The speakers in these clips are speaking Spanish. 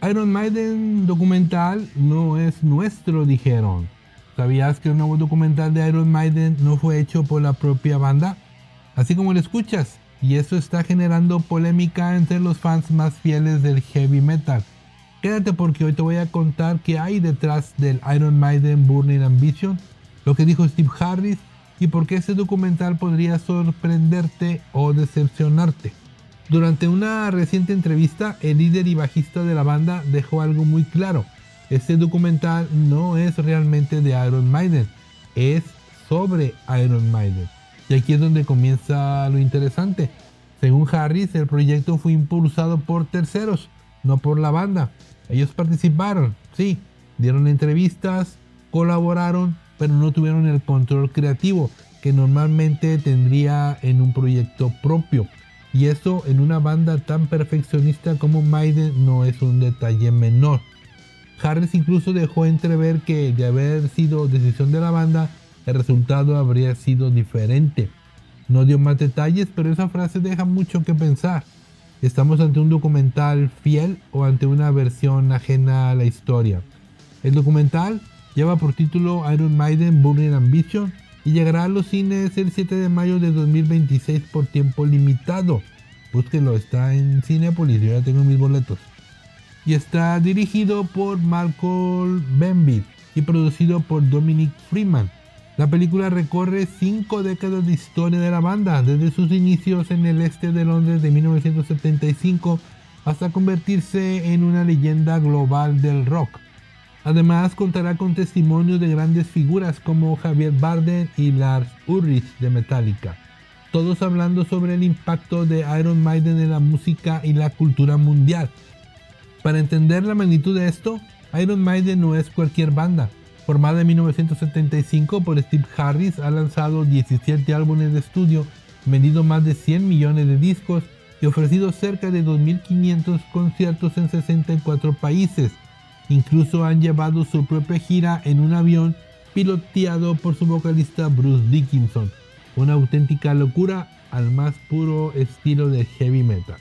Iron Maiden documental no es nuestro, dijeron. ¿Sabías que el nuevo documental de Iron Maiden no fue hecho por la propia banda? Así como lo escuchas, y eso está generando polémica entre los fans más fieles del heavy metal. Quédate porque hoy te voy a contar qué hay detrás del Iron Maiden Burning Ambition, lo que dijo Steve Harris y por qué este documental podría sorprenderte o decepcionarte. Durante una reciente entrevista, el líder y bajista de la banda dejó algo muy claro. Este documental no es realmente de Iron Maiden, es sobre Iron Maiden. Y aquí es donde comienza lo interesante. Según Harris, el proyecto fue impulsado por terceros, no por la banda. Ellos participaron, sí, dieron entrevistas, colaboraron, pero no tuvieron el control creativo que normalmente tendría en un proyecto propio. Y eso en una banda tan perfeccionista como Maiden no es un detalle menor. Harris incluso dejó entrever que de haber sido decisión de la banda, el resultado habría sido diferente. No dio más detalles, pero esa frase deja mucho que pensar. ¿Estamos ante un documental fiel o ante una versión ajena a la historia? El documental lleva por título Iron Maiden Burning Ambition y llegará a los cines el 7 de mayo de 2026 por tiempo limitado. Búsquenlo, está en Cinépolis, yo ya tengo mis boletos. Y está dirigido por Malcolm Bembit y producido por Dominic Freeman. La película recorre 5 décadas de historia de la banda, desde sus inicios en el este de Londres de 1975 hasta convertirse en una leyenda global del rock. Además contará con testimonios de grandes figuras como Javier Bardem y Lars Ulrich de Metallica, todos hablando sobre el impacto de Iron Maiden en la música y la cultura mundial. Para entender la magnitud de esto, Iron Maiden no es cualquier banda. Formada en 1975 por Steve Harris, ha lanzado 17 álbumes de estudio, vendido más de 100 millones de discos y ofrecido cerca de 2.500 conciertos en 64 países. Incluso han llevado su propia gira en un avión piloteado por su vocalista Bruce Dickinson. Una auténtica locura al más puro estilo de heavy metal.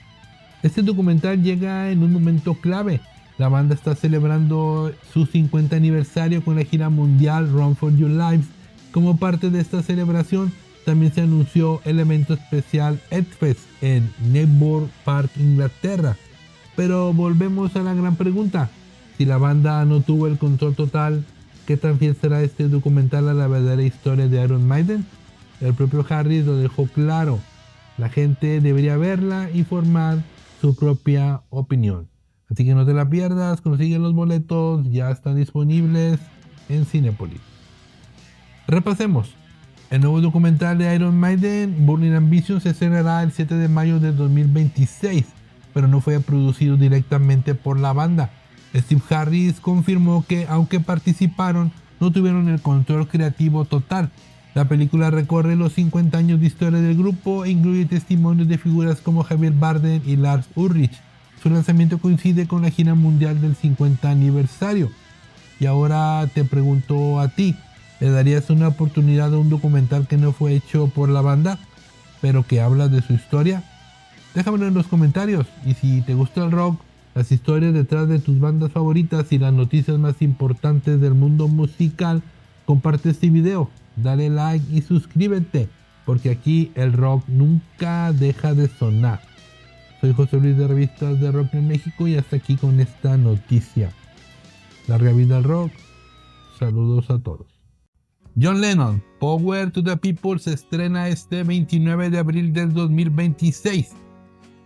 Este documental llega en un momento clave. La banda está celebrando su 50 aniversario con la gira mundial Run for Your Lives. Como parte de esta celebración, también se anunció el evento especial Edfest en Newbury Park, Inglaterra. Pero volvemos a la gran pregunta. Si la banda no tuvo el control total, ¿qué tan fiel será este documental a la verdadera historia de Iron Maiden? El propio Harris lo dejó claro. La gente debería verla y formar su propia opinión. Así que no te la pierdas, consigue los boletos, ya están disponibles en Cinépolis. Repasemos. El nuevo documental de Iron Maiden, Burning Ambition, se estrenará el 7 de mayo de 2026, pero no fue producido directamente por la banda. Steve Harris confirmó que, aunque participaron, no tuvieron el control creativo total. La película recorre los 50 años de historia del grupo e incluye testimonios de figuras como Javier Bardem y Lars Ulrich. Su lanzamiento coincide con la gira mundial del 50 aniversario. Y ahora te pregunto a ti, ¿le darías una oportunidad a un documental que no fue hecho por la banda, pero que habla de su historia? Déjamelo en los comentarios. Y si te gusta el rock, las historias detrás de tus bandas favoritas y las noticias más importantes del mundo musical, comparte este video, dale like y suscríbete, porque aquí el rock nunca deja de sonar. Soy José Luis de Revistas de Rock en México y hasta aquí con esta noticia. Larga vida al rock. Saludos a todos. John Lennon, Power to the People, se estrena este 29 de abril del 2026.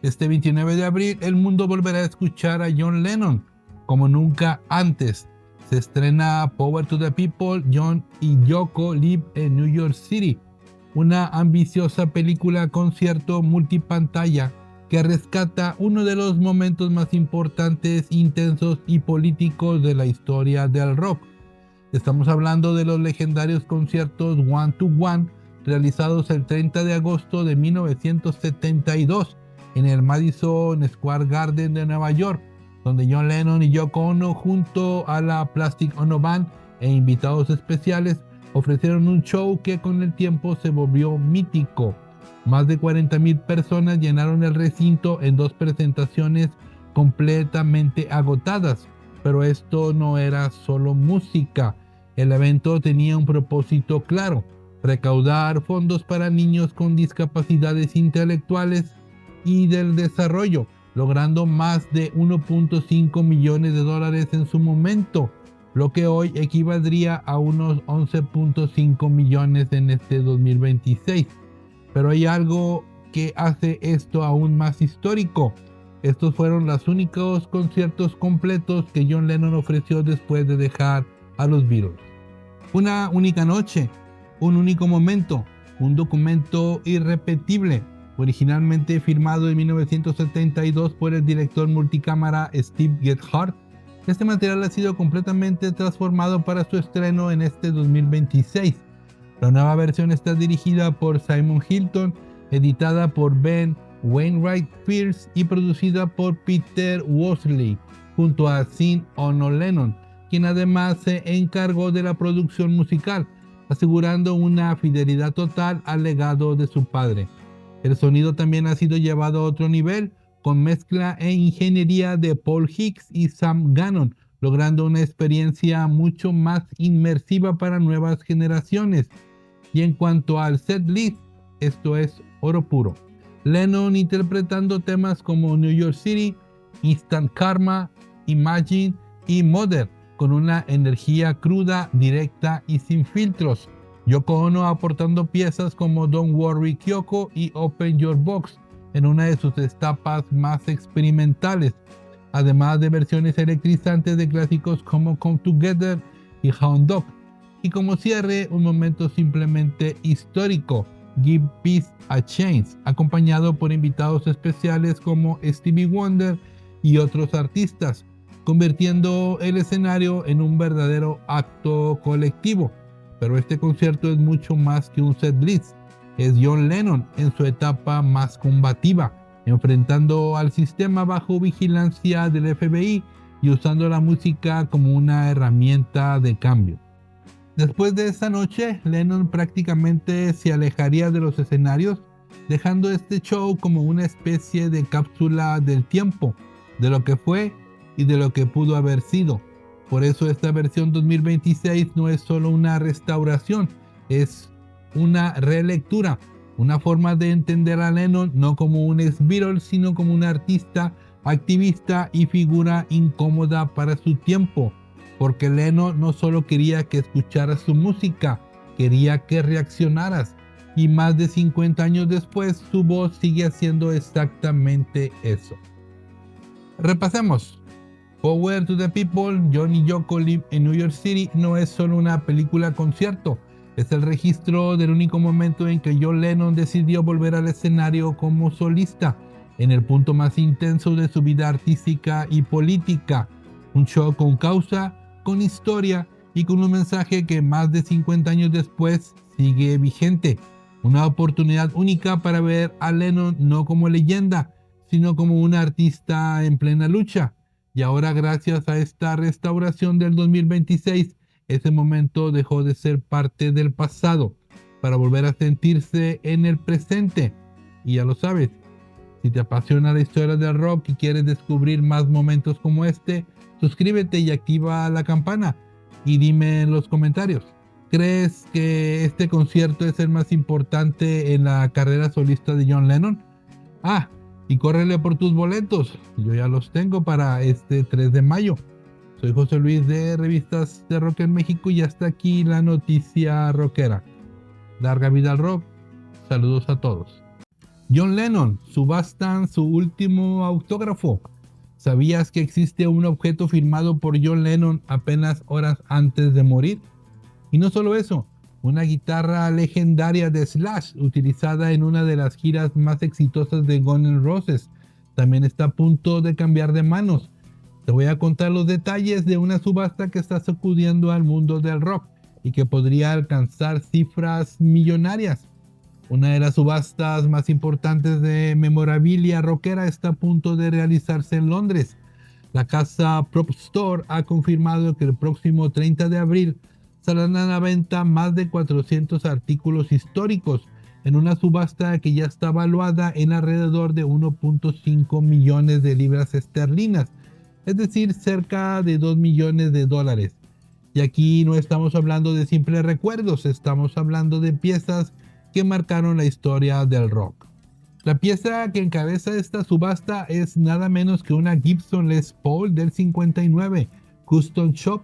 Este 29 de abril el mundo volverá a escuchar a John Lennon como nunca antes. Se estrena Power to the People, John y Yoko Live en New York City, una ambiciosa película concierto multipantalla que rescata uno de los momentos más importantes, intensos y políticos de la historia del rock. Estamos hablando de los legendarios conciertos One to One realizados el 30 de agosto de 1972 en el Madison Square Garden de Nueva York, donde John Lennon y Yoko Ono junto a la Plastic Ono Band e invitados especiales ofrecieron un show que con el tiempo se volvió mítico. Más de 40,000 personas llenaron el recinto en 2 presentaciones completamente agotadas. Pero esto no era solo música. El evento tenía un propósito claro: recaudar fondos para niños con discapacidades intelectuales y del desarrollo, logrando más de 1.5 millones de dólares en su momento, lo que hoy equivaldría a unos 11.5 millones en este 2026. Pero hay algo que hace esto aún más histórico. Estos fueron los únicos conciertos completos que John Lennon ofreció después de dejar a los Beatles. Una única noche, un único momento, un documento irrepetible, originalmente firmado en 1972 por el director multicámara Steve Gethard. Este material ha sido completamente transformado para su estreno en este 2026. La nueva versión está dirigida por Simon Hilton, editada por Ben Wainwright Pierce y producida por Peter Worsley, junto a Sean Lennon, quien además se encargó de la producción musical, asegurando una fidelidad total al legado de su padre. El sonido también ha sido llevado a otro nivel, con mezcla e ingeniería de Paul Hicks y Sam Gannon, logrando una experiencia mucho más inmersiva para nuevas generaciones. Y en cuanto al setlist, esto es oro puro. Lennon interpretando temas como New York City, Instant Karma, Imagine y Mother, con una energía cruda, directa y sin filtros. Yoko Ono aportando piezas como Don't Worry Kyoko y Open Your Box en una de sus etapas más experimentales, además de versiones electrizantes de clásicos como Come Together y Hound Dog. Y como cierre, un momento simplemente histórico: Give Peace a Chance, acompañado por invitados especiales como Stevie Wonder y otros artistas, convirtiendo el escenario en un verdadero acto colectivo. Pero este concierto es mucho más que un setlist. Es John Lennon en su etapa más combativa, enfrentando al sistema bajo vigilancia del FBI y usando la música como una herramienta de cambio. Después de esa noche, Lennon prácticamente se alejaría de los escenarios, dejando este show como una especie de cápsula del tiempo, de lo que fue y de lo que pudo haber sido. Por eso esta versión 2026 no es solo una restauración, es una relectura, una forma de entender a Lennon no como un ex-Beatle, sino como un artista, activista y figura incómoda para su tiempo. Porque Lennon no solo quería que escucharas su música, quería que reaccionaras. Y más de 50 años después, su voz sigue haciendo exactamente eso. Repasemos. Power to the People, John y Yoko Live en New York City no es solo una película concierto, es el registro del único momento en que John Lennon decidió volver al escenario como solista, en el punto más intenso de su vida artística y política. Un show con causa, con historia y con un mensaje que más de 50 años después sigue vigente. Una oportunidad única para ver a Lennon no como leyenda, sino como un artista en plena lucha. Y ahora, gracias a esta restauración del 2026, ese momento dejó de ser parte del pasado para volver a sentirse en el presente. Y ya lo sabes, si te apasiona la historia del rock y quieres descubrir más momentos como este, suscríbete y activa la campana y dime en los comentarios: ¿crees que este concierto es el más importante en la carrera solista de John Lennon? Y córrele por tus boletos, yo ya los tengo para este 3 de mayo. Soy José Luis de Revistas de Rock en México y hasta aquí la noticia rockera. Larga vida al rock, saludos a todos. John Lennon, subastan su último autógrafo. ¿Sabías que existe un objeto firmado por John Lennon apenas horas antes de morir? Y no solo eso, una guitarra legendaria de Slash, utilizada en una de las giras más exitosas de Guns N' Roses, también está a punto de cambiar de manos. Te voy a contar los detalles de una subasta que está sacudiendo al mundo del rock y que podría alcanzar cifras millonarias. Una de las subastas más importantes de memorabilia rockera está a punto de realizarse en Londres. La casa Prop Store ha confirmado que el próximo 30 de abril saldrán a la venta más de 400 artículos históricos en una subasta que ya está valuada en alrededor de 1.5 millones de libras esterlinas, es decir, cerca de 2 millones de dólares. Y aquí no estamos hablando de simples recuerdos, estamos hablando de piezas que marcaron la historia del rock. La pieza que encabeza esta subasta es nada menos que una Gibson Les Paul del 59, Custom Shop,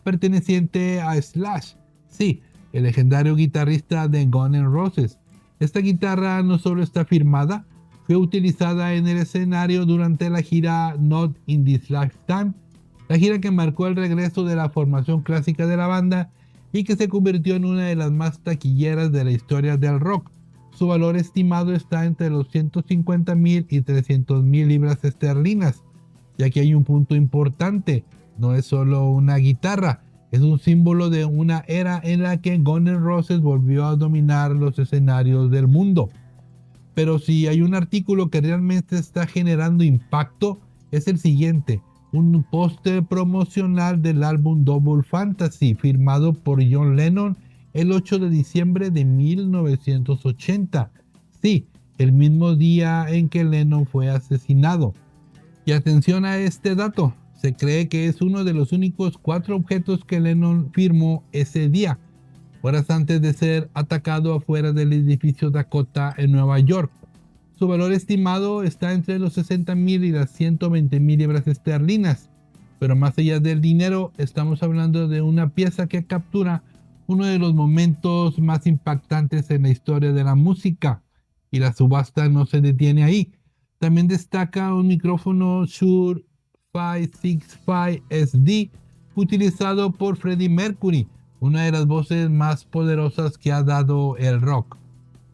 perteneciente a Slash, sí, el legendario guitarrista de Guns N' Roses. Esta guitarra no solo está firmada, fue utilizada en el escenario durante la gira Not in This Lifetime, la gira que marcó el regreso de la formación clásica de la banda y que se convirtió en una de las más taquilleras de la historia del rock. Su valor estimado está entre los 150,000 y 300,000 libras esterlinas. Y aquí hay un punto importante, no es solo una guitarra, es un símbolo de una era en la que Guns N' Roses volvió a dominar los escenarios del mundo. Pero si hay un artículo que realmente está generando impacto, es el siguiente: un póster promocional del álbum Double Fantasy firmado por John Lennon el 8 de diciembre de 1980. Sí, el mismo día en que Lennon fue asesinado. Y atención a este dato, se cree que es uno de los únicos 4 objetos que Lennon firmó ese día, horas antes de ser atacado afuera del edificio Dakota en Nueva York. Su valor estimado está entre los 60,000 y las 120,000 libras esterlinas, pero más allá del dinero, estamos hablando de una pieza que captura uno de los momentos más impactantes en la historia de la música, y la subasta no se detiene ahí. También destaca un micrófono Shure 565 SD utilizado por Freddie Mercury, una de las voces más poderosas que ha dado el rock.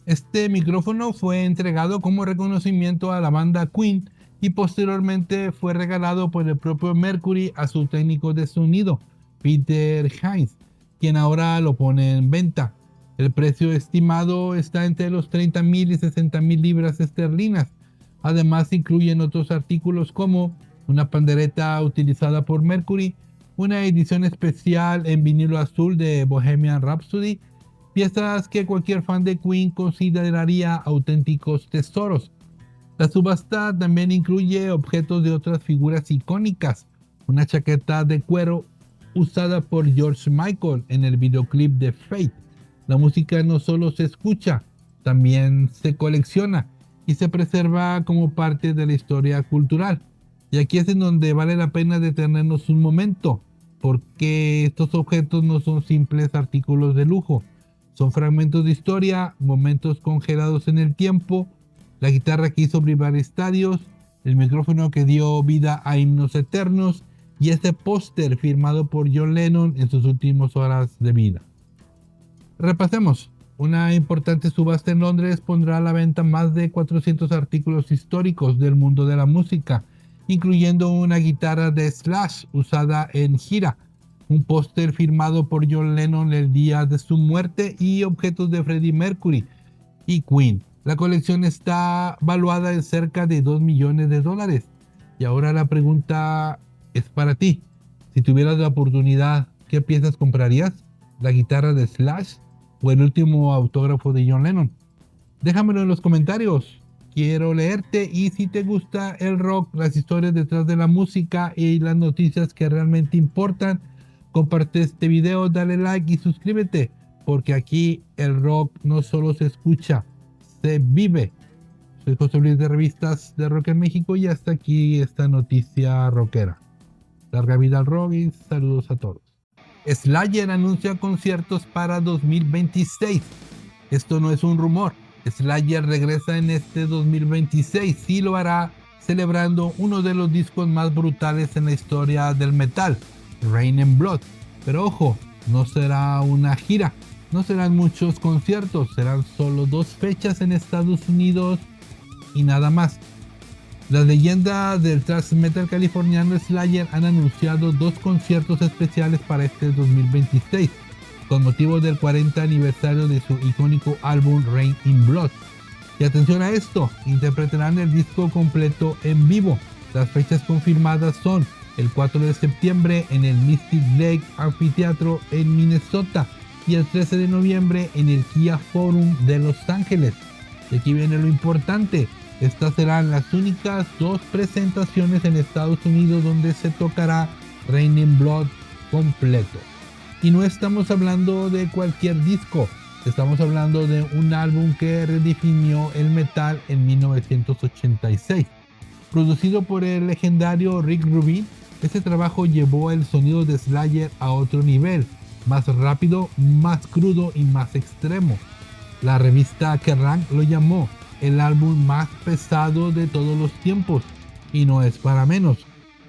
Este micrófono fue entregado como reconocimiento a la banda Queen y posteriormente fue regalado por el propio Mercury a su técnico de sonido, Peter Hines, quien ahora lo pone en venta. El precio estimado está entre los 30,000 y 60,000 libras esterlinas. Además incluyen otros artículos como una pandereta utilizada por Mercury, una edición especial en vinilo azul de Bohemian Rhapsody, piezas que cualquier fan de Queen consideraría auténticos tesoros. La subasta también incluye objetos de otras figuras icónicas, una chaqueta de cuero usada por George Michael en el videoclip de Fate. La música no solo se escucha, también se colecciona y se preserva como parte de la historia cultural. Y aquí es en donde vale la pena detenernos un momento, porque estos objetos no son simples artículos de lujo, son fragmentos de historia, momentos congelados en el tiempo, la guitarra que hizo vibrar estadios, el micrófono que dio vida a himnos eternos, y este póster firmado por John Lennon en sus últimas horas de vida. Repasemos. Una importante subasta en Londres pondrá a la venta más de 400 artículos históricos del mundo de la música, incluyendo una guitarra de Slash usada en gira, un póster firmado por John Lennon el día de su muerte y objetos de Freddie Mercury y Queen. La colección está valuada en cerca de 2 millones de dólares. Y ahora la pregunta es para ti. Si tuvieras la oportunidad, ¿qué piezas comprarías? ¿La guitarra de Slash o el último autógrafo de John Lennon? Déjamelo en los comentarios. Quiero leerte, y si te gusta el rock, las historias detrás de la música y las noticias que realmente importan, comparte este video, dale like y suscríbete, porque aquí el rock no solo se escucha, se vive. Soy José Luis de Revistas de Rock en México y hasta aquí esta noticia rockera. Larga vida al rock y saludos a todos. Slayer anuncia conciertos para 2026. Esto no es un rumor. Slayer regresa en este 2026 y lo hará celebrando uno de los discos más brutales en la historia del metal, Reign in Blood. Pero ojo, no será una gira, no serán muchos conciertos, serán solo 2 fechas en Estados Unidos y nada más. Las leyendas del thrash metal californiano Slayer han anunciado 2 conciertos especiales para este 2026, con motivo del 40 aniversario de su icónico álbum Reign in Blood. Y atención a esto, interpretarán el disco completo en vivo. Las fechas confirmadas son el 4 de septiembre en el Mystic Lake Amphitheatre en Minnesota, y el 13 de noviembre en el Kia Forum de Los Ángeles. Y aquí viene lo importante. Estas serán las únicas 2 presentaciones en Estados Unidos donde se tocará Raining Blood completo. Y no estamos hablando de cualquier disco, estamos hablando de un álbum que redefinió el metal en 1986. Producido por el legendario Rick Rubin, este trabajo llevó el sonido de Slayer a otro nivel, más rápido, más crudo y más extremo. La revista Kerrang lo llamó el álbum más pesado de todos los tiempos, y no es para menos.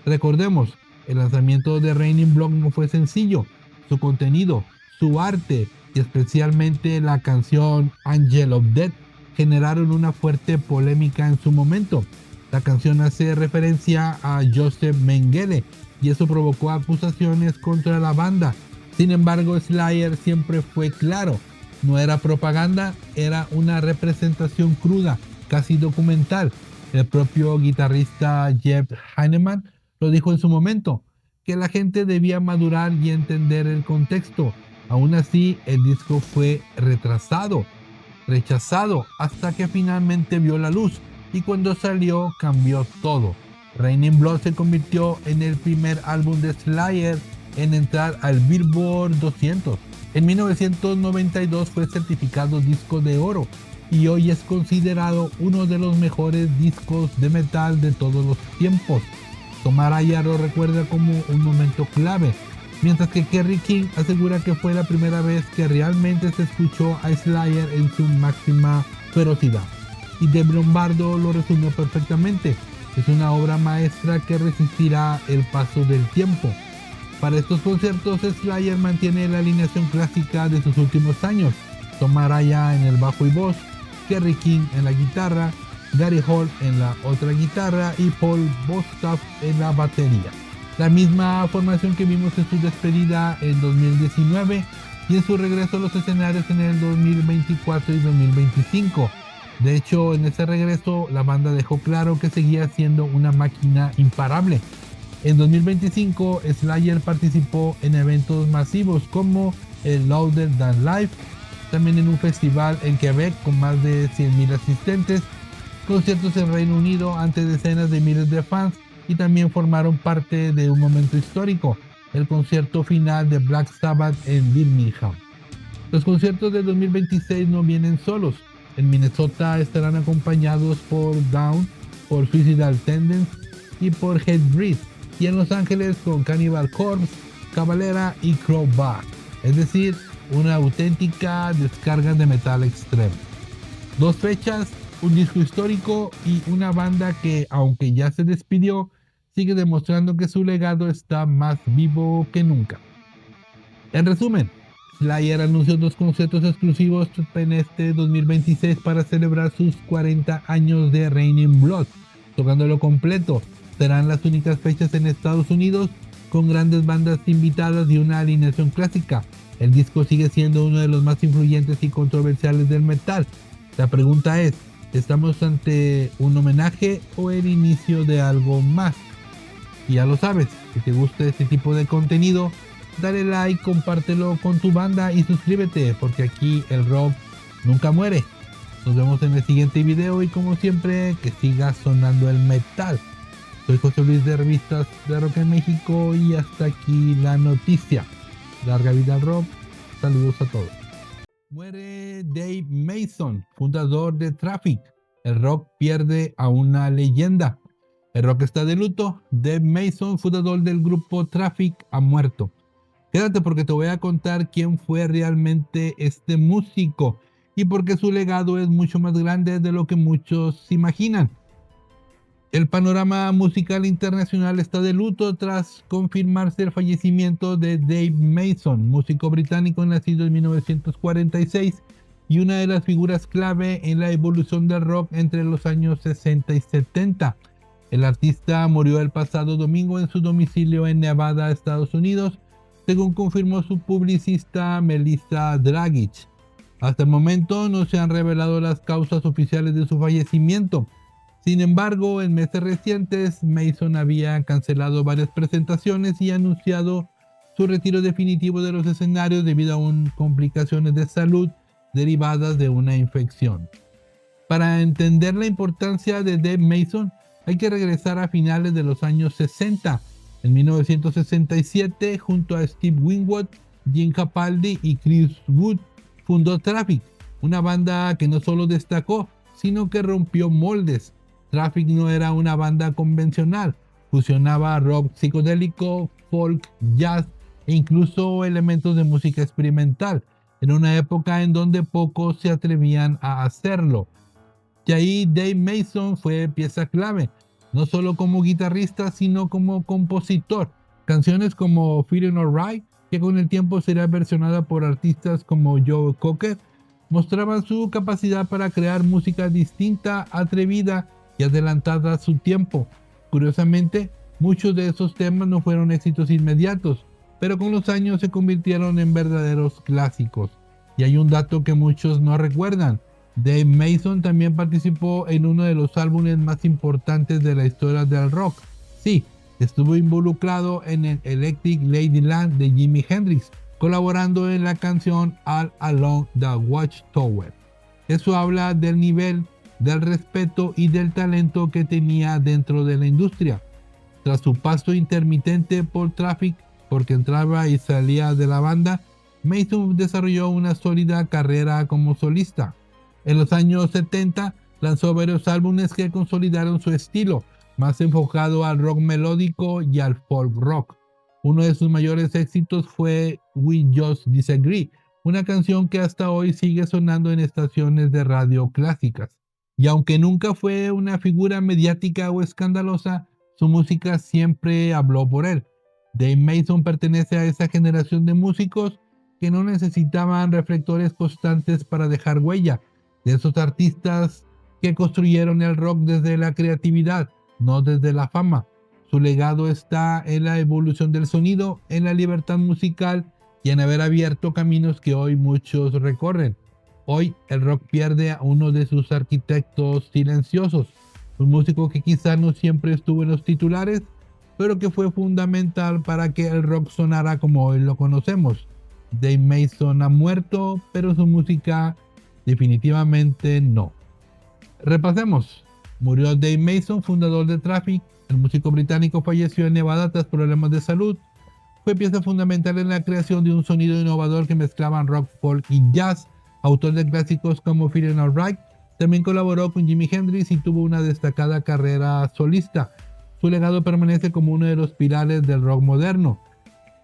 Recordemos, el lanzamiento de Raining Blood no fue sencillo. Su contenido, su arte y especialmente la canción Angel of Death generaron una fuerte polémica en su momento. La canción hace referencia a Joseph Mengele y eso provocó acusaciones contra la banda. Sin embargo, Slayer siempre fue claro, no era propaganda, era una representación cruda, casi documental. El propio guitarrista Jeff Hanneman lo dijo en su momento, que la gente debía madurar y entender el contexto. Aún así, el disco fue rechazado, hasta que finalmente vio la luz, y cuando salió cambió todo. Raining Blood se convirtió en el primer álbum de Slayer en entrar al Billboard 200. En 1992 fue certificado disco de oro y hoy es considerado uno de los mejores discos de metal de todos los tiempos. Tom Araya lo recuerda como un momento clave, mientras que Kerry King asegura que fue la primera vez que realmente se escuchó a Slayer en su máxima ferocidad. Y Dave Lombardo lo resumió perfectamente. Es una obra maestra que resistirá el paso del tiempo. Para estos conciertos, Slayer mantiene la alineación clásica de sus últimos años. Tom Araya en el bajo y voz, Kerry King en la guitarra, Gary Holt en la otra guitarra y Paul Bostaph en la batería. La misma formación que vimos en su despedida en 2019 y en su regreso a los escenarios en el 2024 y 2025. De hecho, en ese regreso la banda dejó claro que seguía siendo una máquina imparable. En 2025, Slayer participó en eventos masivos como el Louder Than Life, también en un festival en Quebec con más de 100,000 asistentes, conciertos en Reino Unido ante decenas de miles de fans y también formaron parte de un momento histórico, el concierto final de Black Sabbath en Birmingham. Los conciertos de 2026 no vienen solos. En Minnesota estarán acompañados por Down, por Suicidal Tendencies y por Hatebreed, y en Los Ángeles con Cannibal Corpse, Cavalera y Crowbar, es decir, una auténtica descarga de metal extremo. 2 fechas, un disco histórico y una banda que, aunque ya se despidió, sigue demostrando que su legado está más vivo que nunca. En resumen, Slayer anunció 2 conciertos exclusivos en este 2026 para celebrar sus 40 años de Raining Blood, tocándolo completo. Serán las únicas fechas en Estados Unidos con grandes bandas invitadas y una alineación clásica. El disco sigue siendo uno de los más influyentes y controversiales del metal. La pregunta es, ¿estamos ante un homenaje o el inicio de algo más? Y ya lo sabes, si te gusta este tipo de contenido, dale like, compártelo con tu banda y suscríbete, porque aquí el rock nunca muere. Nos vemos en el siguiente video y como siempre, que siga sonando el metal. Soy José Luis de Revistas de Rock en México y hasta aquí la noticia. Larga vida al rock. Saludos a todos. Muere Dave Mason, fundador de Traffic. El rock pierde a una leyenda. El rock está de luto. Dave Mason, fundador del grupo Traffic, ha muerto. Quédate porque te voy a contar quién fue realmente este músico y por qué su legado es mucho más grande de lo que muchos imaginan. El panorama musical internacional está de luto tras confirmarse el fallecimiento de Dave Mason, músico británico nacido en 1946 y una de las figuras clave en la evolución del rock entre los años 60 y 70. El artista murió el pasado domingo en su domicilio en Nevada, Estados Unidos, según confirmó su publicista Melissa Dragic. Hasta el momento no se han revelado las causas oficiales de su fallecimiento. Sin embargo, en meses recientes, Mason había cancelado varias presentaciones y anunciado su retiro definitivo de los escenarios debido a complicaciones de salud derivadas de una infección. Para entender la importancia de Dave Mason, hay que regresar a finales de los años 60. En 1967, junto a Steve Winwood, Jim Capaldi y Chris Wood, fundó Traffic, una banda que no solo destacó, sino que rompió moldes. Traffic no era una banda convencional, fusionaba rock psicodélico, folk, jazz e incluso elementos de música experimental, en una época en donde pocos se atrevían a hacerlo. Y ahí Dave Mason fue pieza clave, no solo como guitarrista, sino como compositor. Canciones como Feeling Alright, que con el tiempo sería versionada por artistas como Joe Cocker, mostraban su capacidad para crear música distinta, atrevida y adelantada a su tiempo. Curiosamente, muchos de esos temas no fueron éxitos inmediatos, pero con los años se convirtieron en verdaderos clásicos. Y hay un dato que muchos no recuerdan. Dave Mason también participó en uno de los álbumes más importantes de la historia del rock. Sí, estuvo involucrado en el Electric Ladyland de Jimi Hendrix, colaborando en la canción All Along the Watchtower. Eso habla del nivel, del respeto y del talento que tenía dentro de la industria. Tras su paso intermitente por Traffic, porque entraba y salía de la banda, Mason desarrolló una sólida carrera como solista. En los años 70 lanzó varios álbumes que consolidaron su estilo, más enfocado al rock melódico y al folk rock. Uno de sus mayores éxitos fue We Just Disagree, una canción que hasta hoy sigue sonando en estaciones de radio clásicas. Y aunque nunca fue una figura mediática o escandalosa, su música siempre habló por él. Dave Mason pertenece a esa generación de músicos que no necesitaban reflectores constantes para dejar huella, de esos artistas que construyeron el rock desde la creatividad, no desde la fama. Su legado está en la evolución del sonido, en la libertad musical y en haber abierto caminos que hoy muchos recorren. Hoy el rock pierde a uno de sus arquitectos silenciosos, un músico que quizá no siempre estuvo en los titulares, pero que fue fundamental para que el rock sonara como hoy lo conocemos. Dave Mason ha muerto, pero su música definitivamente no. Repasemos. Murió Dave Mason, fundador de Traffic. El músico británico falleció en Nevada tras problemas de salud. Fue pieza fundamental en la creación de un sonido innovador que mezclaba rock, folk y jazz. Autor de clásicos como Feeling Alright. También colaboró con Jimi Hendrix y tuvo una destacada carrera solista. Su legado permanece como uno de los pilares del rock moderno.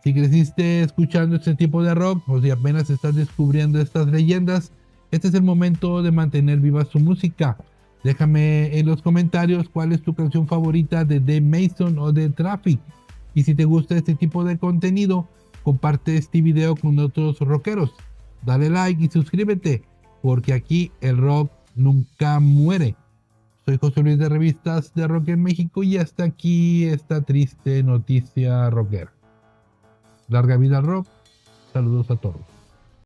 Si creciste escuchando este tipo de rock o si apenas estás descubriendo estas leyendas, este es el momento de mantener viva su música. Déjame en los comentarios cuál es tu canción favorita de Dave Mason o de Traffic. Y si te gusta este tipo de contenido, comparte este video con otros rockeros. Dale like y suscríbete, porque aquí el rock nunca muere. Soy José Luis de Revistas de Rock en México y hasta aquí esta triste noticia rockera. Larga vida al rock. Saludos a todos.